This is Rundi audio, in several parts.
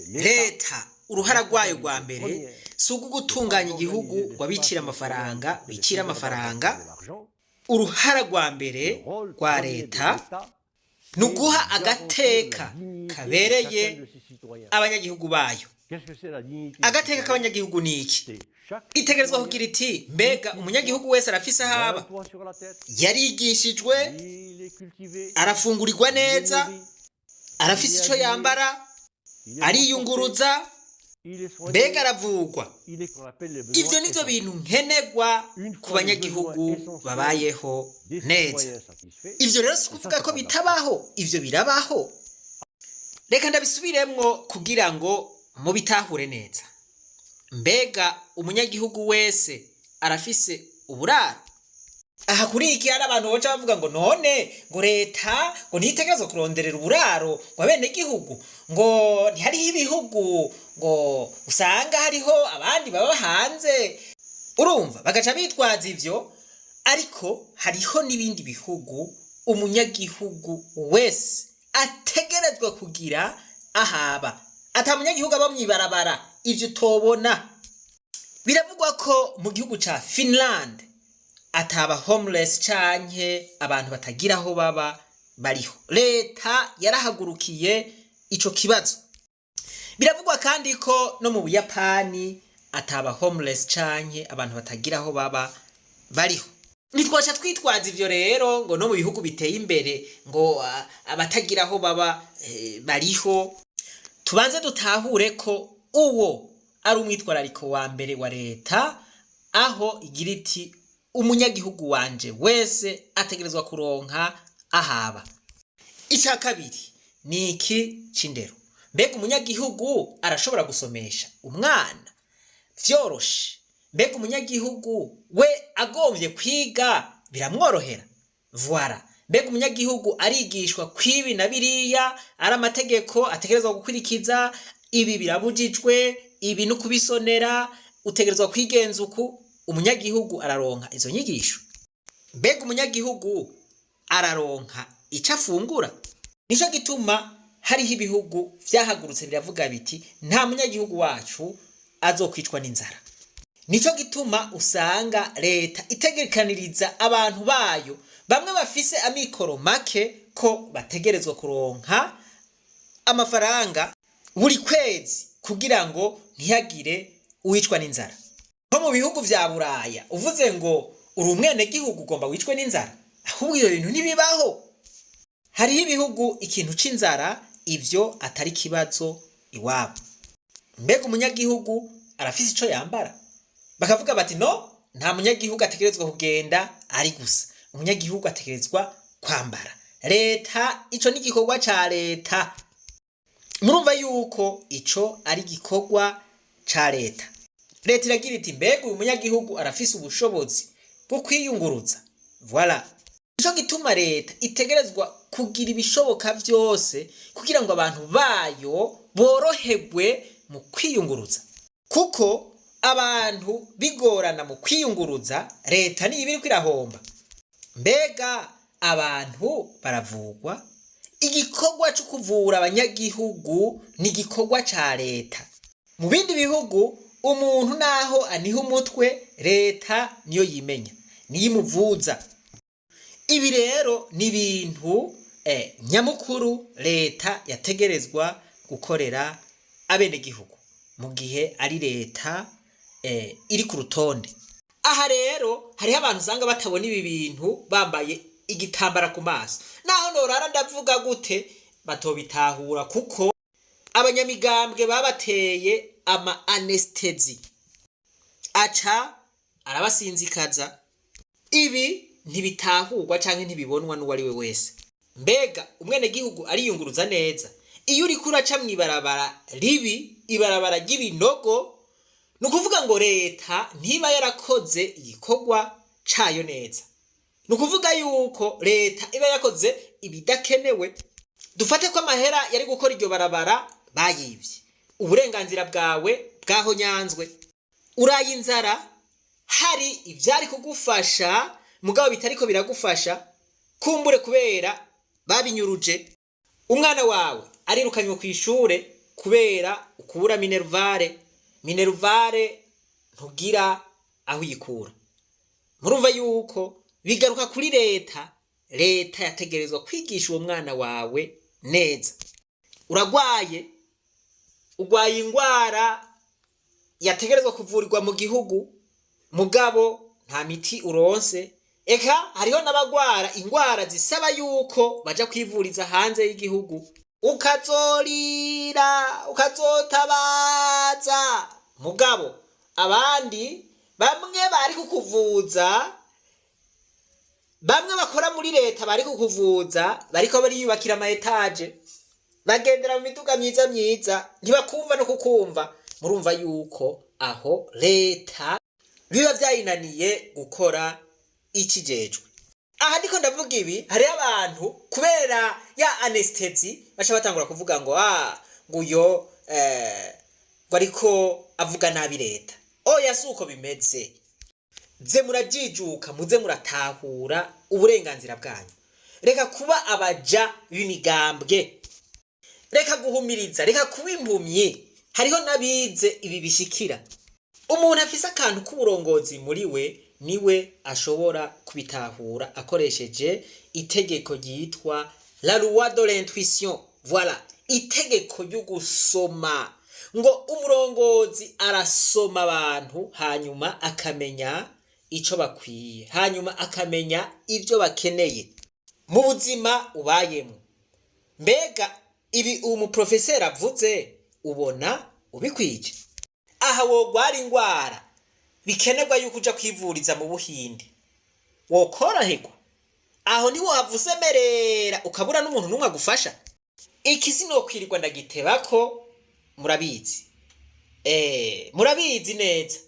leta uruhara rwayo rwa mbere si uko gutunganya igihugu ngo bicire amafaranga uruhara rwa mbere rwa leta ni uguha agateka kabereye abanyagihugu bayo. Agateka k'abanyagihugu ni iki? Itegerezwa kugira iti mbega umunyagihugu wese arafise ahaba, yarigishijwe, arafungurirwa neza, arafise ico yambara, ariyunguruza, mbega aravugwa. Ivyo nivyo bintu nkenerwa ku banyagihugu babayeho neza. Ivyo rero si kuvuga ko bitabaho, ivyo birabaho. Reka ndabisubiremwo kugira ngo mubitahure neza. Mbega umunyagihugu wese arafise uburaro? Aha kuri iki hari abantu boca bavuga ngo none ngo leta ngo ntitegerezwa kuronderera uburaro ngo abenegihugu, ngo ntihariho ibihugu ngo usanga hariho abandi baba hanze. Urumva bagaca bitwaza ivyo, ariko hariho n'ibindi bihugu umunyagihugu wese ategerezwa kugira ahaba. Ata munyagihugu aba mwibarabara ivyo tobona. Biravugwa ko mu gihugu ca Finland ataba homeless canke abantu batagira aho baba bariho. Leta yarahagurukiye ico kibazo. Biravugwa kandi ko no mu Buyapani ataba homeless canke abantu batagira aho baba bariho. Nitwaca twitwaza ivyo rero ngo no mu bihugu biteye imbere ngo abatagira aho baba bariho. Tubanze dutahure ko uwo ari umwitwarariko wa mbere wa leta, aho igira iti umunyagihugu wanje wese ategerezwa kuronka ahaba. Ica kabiri ni iki c'indero. Mbega umunyagihugu arashobora gusomesha umwana vyoroshe? Mbega umunyagihugu we agomvye kwiga biramworohera? Voilà. Mbega umunyagihugu arigishwa kwibi na biriya, ari amategeko ategerezwa gukurikiza, ibi birabujijwe, ibi no kubisonera, utegerezwa kwigenza uku. Umunyagihugu araronka izo nyigisho? Mbega umunyagihugu araronka ico afungura? Nico gituma hariho ibihugu vyahagurutse biravuga biti nta munyagihugu wacu azokwicwa n'inzara. Nico gituma usanga leta itegekaniriza abantu bayo bamwe bafise amikoro make ko bategerezwa kuronka amafaranga buri kwezi kugira ngo ntihagire uwicwa n'inzara. Nko mu bihugu vya Buraya uvuze ngo uri umwenegihugu ugomba wicwe n'inzara, ahubwo iyo bintu ntibibaho. Hariho ibihugu ikintu c'inzara ivyo atari kibazo iwabo. Mbega umunyagihugu arafise ico yambara? Bakavuga bati no, nta munyagihugu ategerezwa kugenda ari gusa, umunyagihugu ategerezwa kwambara. Leta ico ni gikorwa ca leta. Murumva yuko ico ari gikorwa ca leta. Leta iragira iti mbega uyu munyagihugu arafise ubushobozi bwo kwiyunguruza. Voilà. Ico gituma leta itegerezwa kugira ibishoboka vyose kugira ngo abantu bayo boroherwe mu kwiyunguruza. Kuko abantu bigorana mu kwiyunguruza, leta niyo ibiri kwirahomba. Mbega abantu baravugwa? Igikorwa cyo kuvura abanyagihugu ni igikorwa ca leta. Mu bindi bihugu umuntu naho aniha umutwe, leta niyo yimenya, niyo imuvuza. Ibi rero ni ibintu nyamukuru leta yategerezwa gukorera abenegihugu mu gihe ari leta iri ku rutonde. Aha rero hariho abantu usanga batabona ibi bintu bambaye igitambara ku maso. Naho norara ndavuga gute batobitahura, kuko abanyamigambwe babateye ama anesthesi aca arabasinzikaza. Ibi ntibitahurwa canke ntibibonwa n'uwari we wese. Mbega umwenegihugu ariyunguruza neza iyo uri kuraca mwibarabara ribi, ibarabara ry'ibinogo, nukuvuga ngo leta ntiba yarakoze igikorwa cayo neza. Nukuvuga yuko leta iba yakoze ibidakenewe. Dufate ko amahera yari gukora iryo barabara bayivye, uburenganzira bwawe bwaho nyanzwe, uraye inzara, hari ivyari kugufasha mugabo bitariko biragufasha, kumbure kubera babinyuruje. Umwana wawe arirukanywe kw'ishure kubera ukura minervare ntugira aho uyikura. Murumva yuko bigaruka kuri leta yategerezwa kwigisha uwo mwana wawe neza. Uragwaye ingwara yategerezwa kuvurirwa mu gihugu, mugabo nta miti uronse. Eka hariho n'abagwara ingwara zisaba yuko baja kwivuriza hanze y'igihugu, ukazorira ukazotabaza, mugabo abandi bamwe bari kukuvuza, bamwe bakora muri leta bari kukuvuza bariko bariyubakira ama etage, bagendera mu miduga myiza ntibakumva no kukumva. Murumva yuko aho leta biba vyayinaniye gukora ikijejwe. Aha ndiko ndavuga ibi, hari abantu kubera ya anesthesi baca batangura kuvuga ngo nguyo bariko avuga nabi leta. Oya, suko bimeze. Ze murajijuka, muze muratahura uburenganzira bwanyu. Reka kuba abaja b'imigambwe, reka guhumiriza, reka kuba impumyi. Hariho nabize ibi bishikira. Umuntu afise akantu k'uburongozi muri we niwe ashobora kubitahura akoresheje itegeko ryitwa la loi de l'intuition. Voilà, itegeko ryo gusoma. Ngo umurongozi arasoma abantu, hanyuma akamenya ico bakwiye, hanyuma akamenya ivyo bakeneye mu buzima ubayemo. Mbega ibi umuprofeseri avuze ubona ubikwije? Aha wogwara ingwara bikenerwa yuko uja kwivuriza mu Buhinde, wokoroherwa? Aho niho havusemerera ukabura n'umuntu numwe agufasha. Iki sinokwirirwa ndagitebako, murabizi. Murabizi neza.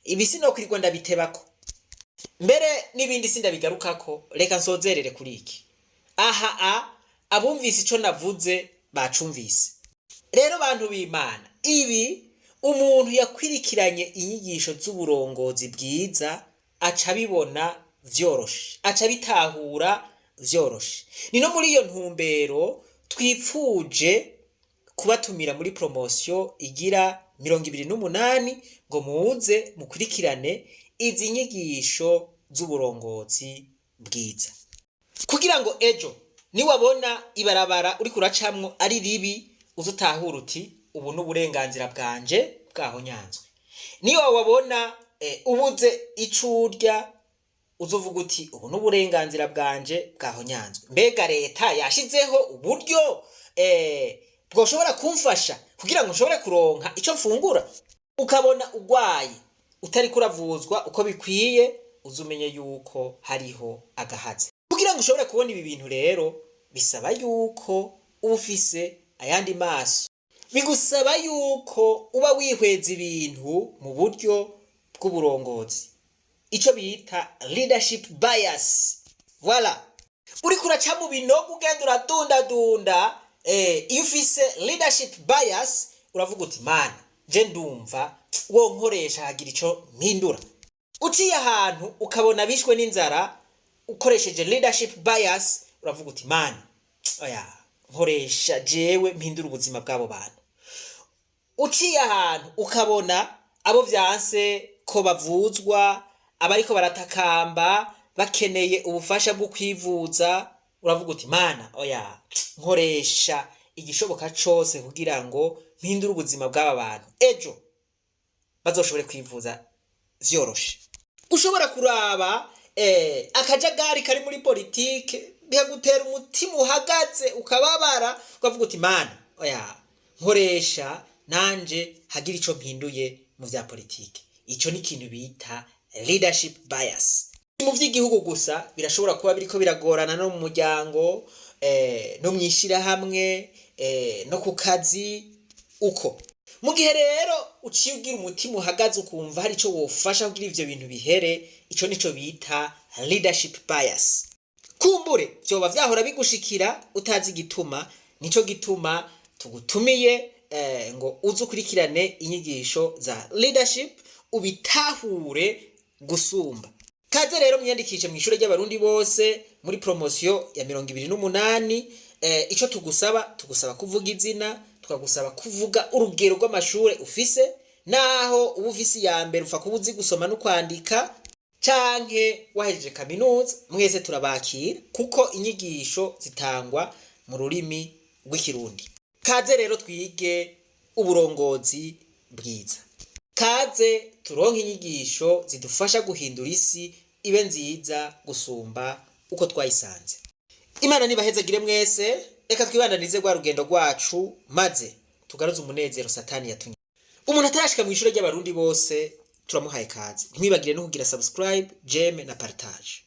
Ibi sinokwirirwa ndabitebako. Mbere n'ibindi sindabigarukako, reka nsozerere kuri iki. Abumvise ico navuze bacumvise. Rero bantu b'Imana, ibi umuntu yakwirikiranye inyigisho z'uburongozi bwiza aca bibona vyoroshe, aca bitahura vyoroshe. Ni no muri iyo ntumbero twipfuje kubatumira muri promotion igira 28 ngo muze mukurikirane izi nyigisho z'uburongozi bwiza, kugira ngo ejo niwabona ibarabara uri kuracamwo ari ribi uzutahura uti ubu n'uburenganzira bwanje bwaho nyanzwe. Niyo wabona ubuze icurya uzovuga uti ubu n'uburenganzira bwanje bwaho nyanzwe. Mbega leta yashizeho uburyo bwoshobora kumfasha kugira ngo nshobore kuronka ico mfungura? Ukabona ugwaye utari kuravuzwa uko bikwiye, uzumenye yuko hariho agahaze. Kugira ngo ushobore kubona ibi bintu rero bisaba yuko ufise ayandi maso, bigusaba yuko uba wihweza ibintu mu buryo bw'uburongozi, ico bita leadership bias. Voilà, uri kuraca mu binogo ugenda uradunda, iyo ufise leadership bias uravuga uti mana je ndumva wo nkoresha hagira ico mpindura. Uciye ahantu ukabona bishwe n'inzara ukoresheje leadership bias uravuga uti mana oya nkoresha jewe mpindura ubuzima bwabo bantu. Uciye ahantu ukabona abo vyanse ko bavuzwa, abariko baratakamba bakeneye ubufasha bwo kwivuza, uravuga uti mana oya nkoresha igishoboka cose kugira ngo mpindura ubuzima bw'aba bantu, ejo bazoshobore kwivuza vyoroshe. Ushobora kuraba akajagari kari muri politike bihagutera umutima uhagaze ukababara, ukavuga uti mana oya nkoresha nanje hagira ico mpinduye mu vya politike. Ico ni ikintu bita leadership bias. Mu vy'igihugu gusa birashobora kuba biriko biragorana no mu muryango, no mwishira hamwe, no ku kazi uko. Mu gihe rero uciye ugira umutima uhagaze ukumva hari ico wofasha kugira ivyo bintu bihere, ico nico bita leadership bias. Kumbure vyoba vyahora bigushikira utazi igituma, nico gituma tugutumiye ngo uzukurikirane inyigisho za leadership ubitahure gusumba. Kaze rero mwiyandikishe mu ishure ry'abarundi bose muri promotion ya 28. Ico tugusaba kuvuga izina, tukagusaba kuvuga urugero rw'amashure ufise, naho uba ufise iya mbere upfa kuba uzi gusoma no kwandika canke wahejeje kaminuza, mwese turabakira kuko inyigisho zitangwa mu rurimi rw'ikirundi. Kaze rero twige uburongozi bwiza. Kaze turonke inyigisho zidufasha guhindura isi ibe nziza gusumba uko twayisanze. Imana nibahezagire mwese, reka twibandanize rwa rugendo rwacu maze tugaruze umunezero Satani yatunye. Umuntu atarashika mu ishure ry'abarundi bose turamuhaye kaze. Ntimwibagire no kugira subscribe, jeme na partage.